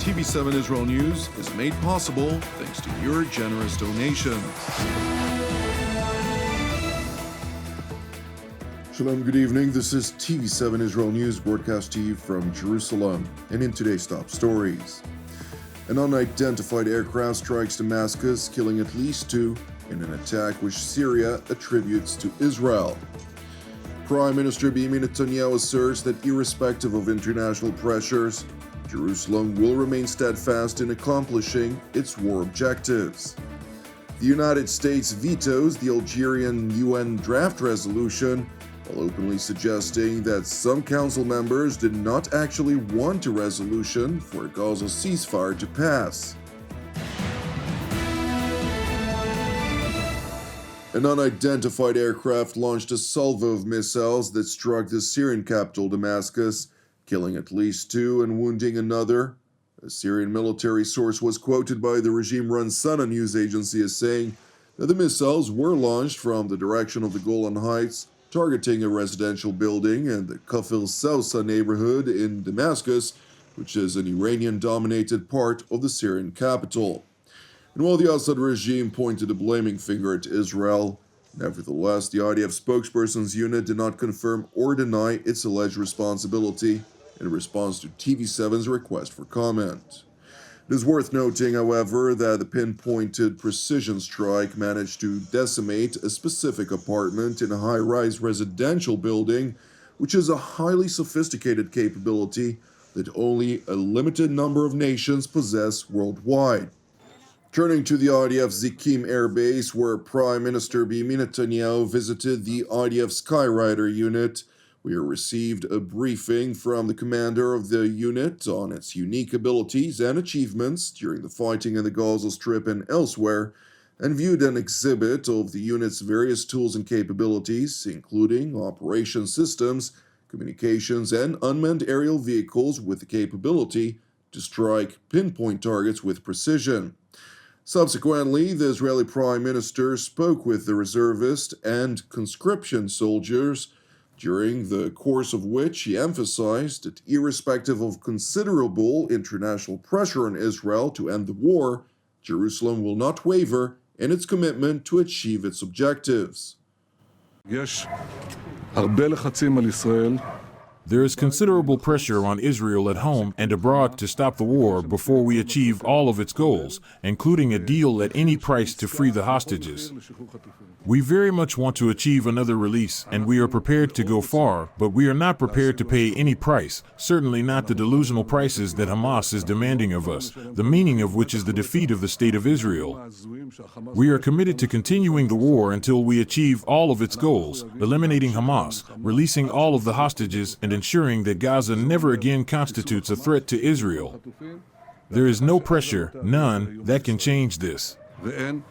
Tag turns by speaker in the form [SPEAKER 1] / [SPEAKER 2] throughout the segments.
[SPEAKER 1] TV7 Israel News is made possible thanks to your generous donations. Shalom, good evening. This is TV7 Israel News, broadcast to you from Jerusalem. And in today's top stories, an unidentified aircraft strikes Damascus, killing at least 2 in an attack which Syria attributes to Israel. Prime Minister Benjamin Netanyahu asserts that irrespective of international pressures, Jerusalem will remain steadfast in accomplishing its war objectives. The United States vetoes the Algerian UN draft resolution, while openly suggesting that some council members did not actually want a resolution for a Gaza ceasefire to pass. An unidentified aircraft launched a salvo of missiles that struck the Syrian capital Damascus, killing at least 2 and wounding another. A Syrian military source was quoted by the regime-run Sana news agency as saying that the missiles were launched from the direction of the Golan Heights, targeting a residential building in the Kafir Sousa neighborhood in Damascus, which is an Iranian-dominated part of the Syrian capital. And while the Assad regime pointed a blaming finger at Israel, nevertheless, the IDF spokesperson's unit did not confirm or deny its alleged responsibility in response to TV7's request for comment. It is worth noting, however, that the pinpointed precision strike managed to decimate a specific apartment in a high-rise residential building, which is a highly sophisticated capability that only a limited number of nations possess worldwide. Turning to the IDF Zikim Air Base, where Prime Minister Benjamin Netanyahu visited the IDF Skyrider unit, we received a briefing from the commander of the unit on its unique abilities and achievements during the fighting in the Gaza Strip and elsewhere, and viewed an exhibit of the unit's various tools and capabilities, including operation systems, communications, and unmanned aerial vehicles with the capability to strike pinpoint targets with precision. Subsequently, the Israeli Prime Minister spoke with the reservist and conscription soldiers, during the course of which he emphasized that irrespective of considerable international pressure on Israel to end the war, Jerusalem will not waver in its commitment to achieve its objectives.
[SPEAKER 2] There is considerable pressure on Israel at home and abroad to stop the war before we achieve all of its goals, including a deal at any price to free the hostages. We very much want to achieve another release, and we are prepared to go far, but we are not prepared to pay any price, certainly not the delusional prices that Hamas is demanding of us, the meaning of which is the defeat of the State of Israel. We are committed to continuing the war until we achieve all of its goals, eliminating Hamas, releasing all of the hostages, and ensuring that Gaza never again constitutes a threat to Israel. There is no pressure, none, that can change this.
[SPEAKER 1] The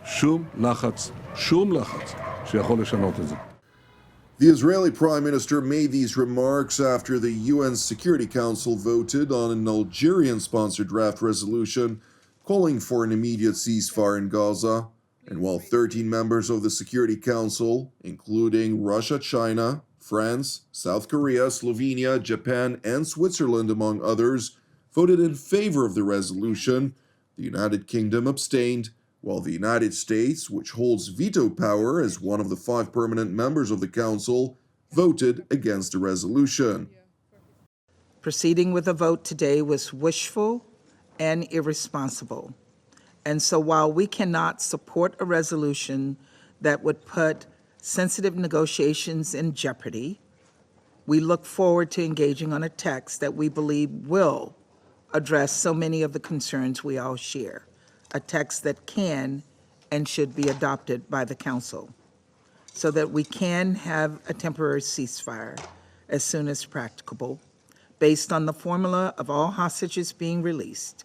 [SPEAKER 1] Israeli Prime Minister made these remarks after the UN Security Council voted on an Algerian-sponsored draft resolution calling for an immediate ceasefire in Gaza, and while 13 members of the Security Council, including Russia, China, France, South Korea, Slovenia, Japan, and Switzerland, among others, voted in favor of the resolution, the United Kingdom abstained, while the United States, which holds veto power as one of the 5 permanent members of the Council, voted against the resolution.
[SPEAKER 3] Proceeding with a vote today was wishful and irresponsible. And so while we cannot support a resolution that would put sensitive negotiations in jeopardy, we look forward to engaging on a text that we believe will address so many of the concerns we all share, a text that can and should be adopted by the Council, so that we can have a temporary ceasefire as soon as practicable, based on the formula of all hostages being released.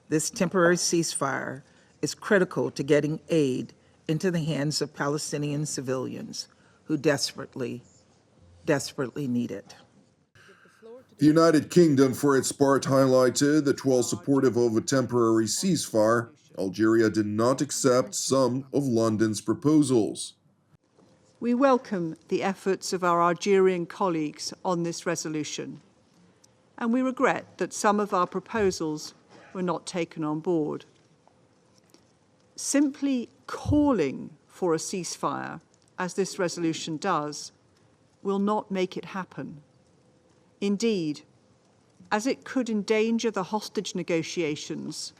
[SPEAKER 3] This temporary ceasefire is critical to getting aid into the hands of Palestinian civilians who desperately need it.
[SPEAKER 1] The United Kingdom, for its part, highlighted that while supportive of a temporary ceasefire, Algeria did not accept some of London's proposals.
[SPEAKER 4] We welcome the efforts of our Algerian colleagues on this resolution, and we regret that some of our proposals were not taken on board. Simply calling for a ceasefire, as this resolution does, will not make it happen. Indeed, as it could endanger the hostage negotiations,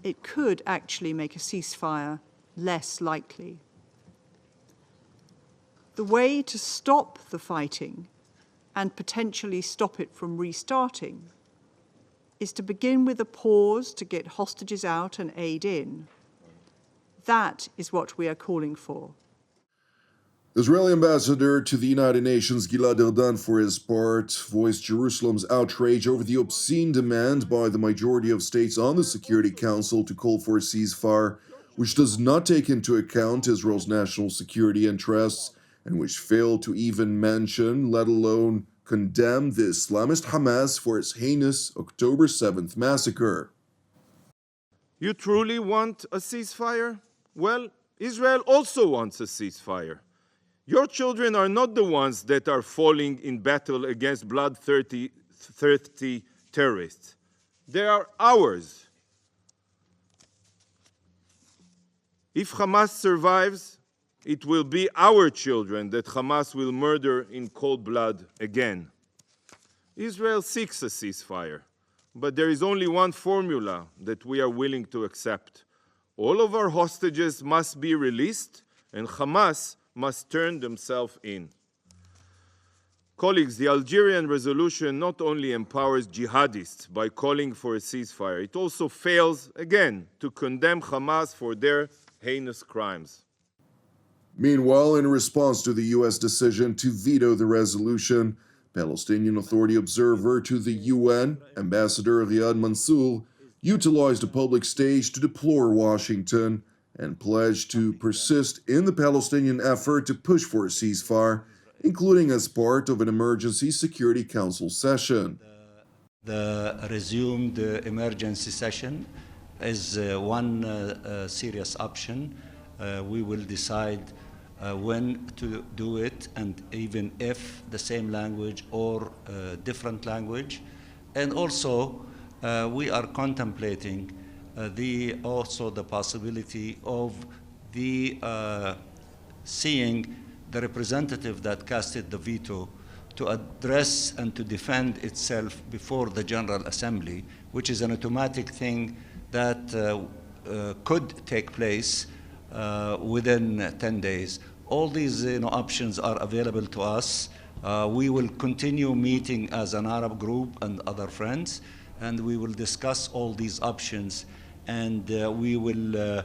[SPEAKER 4] it could actually make a ceasefire less likely. The way to stop the fighting and potentially stop it from restarting is to begin with a pause to get hostages out and aid in. That is what we are calling for.
[SPEAKER 1] Israeli ambassador to the United Nations Gilad Erdan, for his part, voiced Jerusalem's outrage over the obscene demand by the majority of states on the Security Council to call for a ceasefire, which does not take into account Israel's national security interests and which failed to even mention, let alone condemn, the Islamist Hamas for its heinous October 7th massacre.
[SPEAKER 5] You truly want a ceasefire? Well, Israel also wants a ceasefire. Your children are not the ones that are falling in battle against bloodthirsty terrorists. They are ours. If Hamas survives, it will be our children that Hamas will murder in cold blood again. Israel seeks a ceasefire, but there is only one formula that we are willing to accept. All of our hostages must be released, and Hamas must turn themselves in. Colleagues, the Algerian resolution not only empowers jihadists by calling for a ceasefire, it also fails, again, to condemn Hamas for their heinous crimes.
[SPEAKER 1] Meanwhile, in response to the U.S. decision to veto the resolution, Palestinian Authority observer to the UN, Ambassador Riyad Mansour, utilized a public stage to deplore Washington and pledged to persist in the Palestinian effort to push for a ceasefire, including as part of an emergency Security Council session.
[SPEAKER 6] The resumed emergency session is one serious option. We will decide when to do it, and even if the same language or different language. And also, we are contemplating also the possibility of seeing the representative that casted the veto to address and to defend itself before the General Assembly, which is an automatic thing that could take place within 10 days. All these options are available to us. We will continue meeting as an Arab group and other friends, and we will discuss all these options, and we will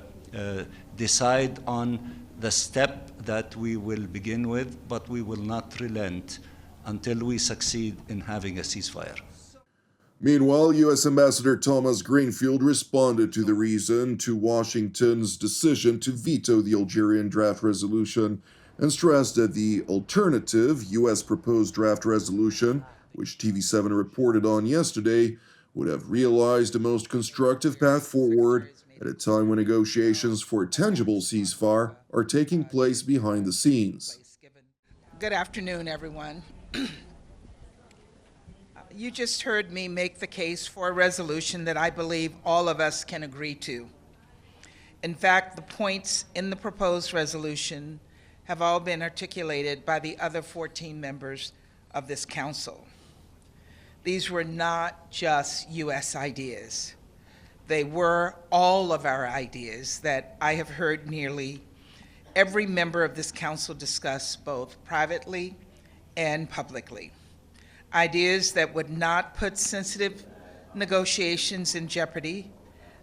[SPEAKER 6] decide on the step that we will begin with, but we will not relent until we succeed in having a ceasefire.
[SPEAKER 1] Meanwhile, U.S. Ambassador Thomas Greenfield responded to the reason to Washington's decision to veto the Algerian draft resolution and stressed that the alternative U.S. proposed draft resolution, which TV7 reported on yesterday, would have realized a most constructive path forward at a time when negotiations for a tangible ceasefire are taking place behind the scenes.
[SPEAKER 3] Good afternoon, everyone. You just heard me make the case for a resolution that I believe all of us can agree to. In fact, the points in the proposed resolution have all been articulated by the other 14 members of this council. These were not just U.S. ideas. They were all of our ideas that I have heard nearly every member of this council discuss both privately and publicly. Ideas that would not put sensitive negotiations in jeopardy,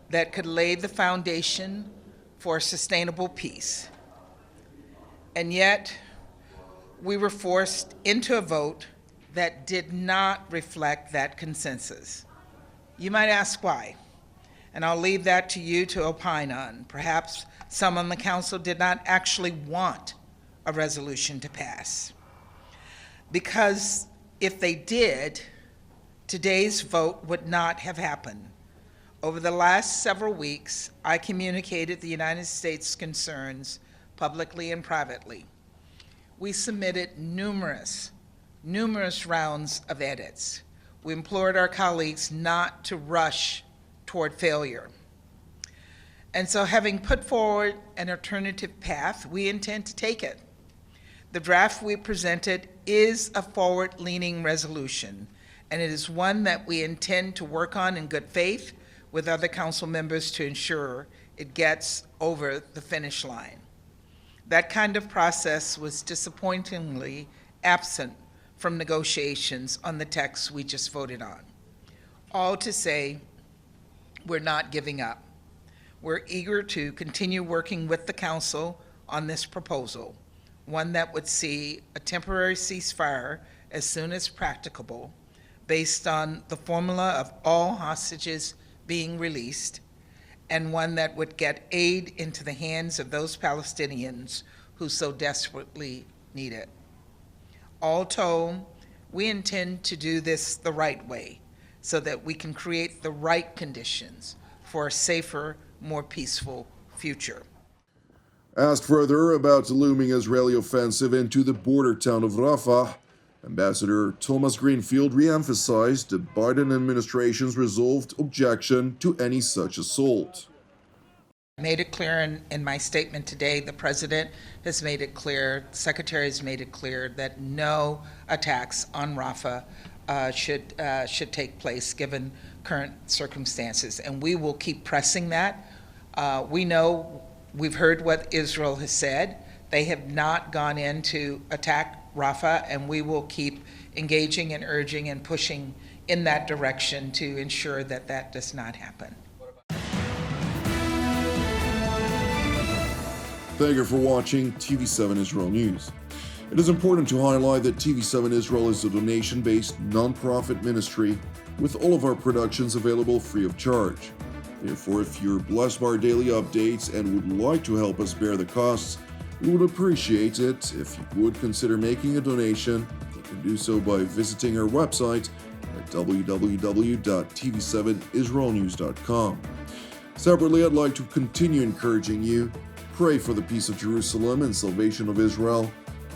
[SPEAKER 3] that could lay the foundation for sustainable peace. And yet, we were forced into a vote that did not reflect that consensus. You might ask why, and I'll leave that to you to opine on. Perhaps some on the council did not actually want a resolution to pass. Because if they did, today's vote would not have happened. Over the last several weeks, I communicated the United States' concerns publicly and privately. We submitted numerous rounds of edits. We implored our colleagues not to rush toward failure. And so, having put forward an alternative path, we intend to take it. The draft we presented is a forward-leaning resolution, and it is one that we intend to work on in good faith with other council members to ensure it gets over the finish line. That kind of process was disappointingly absent from negotiations on the text we just voted on. All to say, we're not giving up. We're eager to continue working with the council on this proposal, one that would see a temporary ceasefire as soon as practicable, based on the formula of all hostages being released, and one that would get aid into the hands of those Palestinians who so desperately need it. All told, we intend to do this the right way so that we can create the right conditions for a safer, more peaceful future.
[SPEAKER 1] Asked further about the looming Israeli offensive into the border town of Rafah, Ambassador Thomas Greenfield re-emphasized the Biden administration's resolved objection to any such assault.
[SPEAKER 3] I made it clear in my statement today, the President has made it clear, the Secretary has made it clear that no attacks on Rafah should take place given current circumstances, and we will keep pressing that. We know, we've heard what Israel has said. They have not gone in to attack Rafah, and we will keep engaging and urging and pushing in that direction to ensure that that does not happen.
[SPEAKER 1] Thank you for watching TV7 Israel News. It is important to highlight that TV7 Israel is a donation-based non-profit ministry with all of our productions available free of charge. Therefore, if you're blessed by our daily updates and would like to help us bear the costs, we would appreciate it if you would consider making a donation. You can do so by visiting our website at www.tv7israelnews.com. Separately, I'd like to continue encouraging you. Pray for the peace of Jerusalem and salvation of Israel.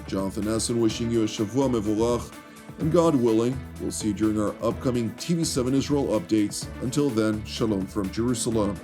[SPEAKER 1] Jonathan Essen wishing you a Shavua Mevorach, and God willing, we'll see you during our upcoming TV7 Israel updates. Until then, Shalom from Jerusalem.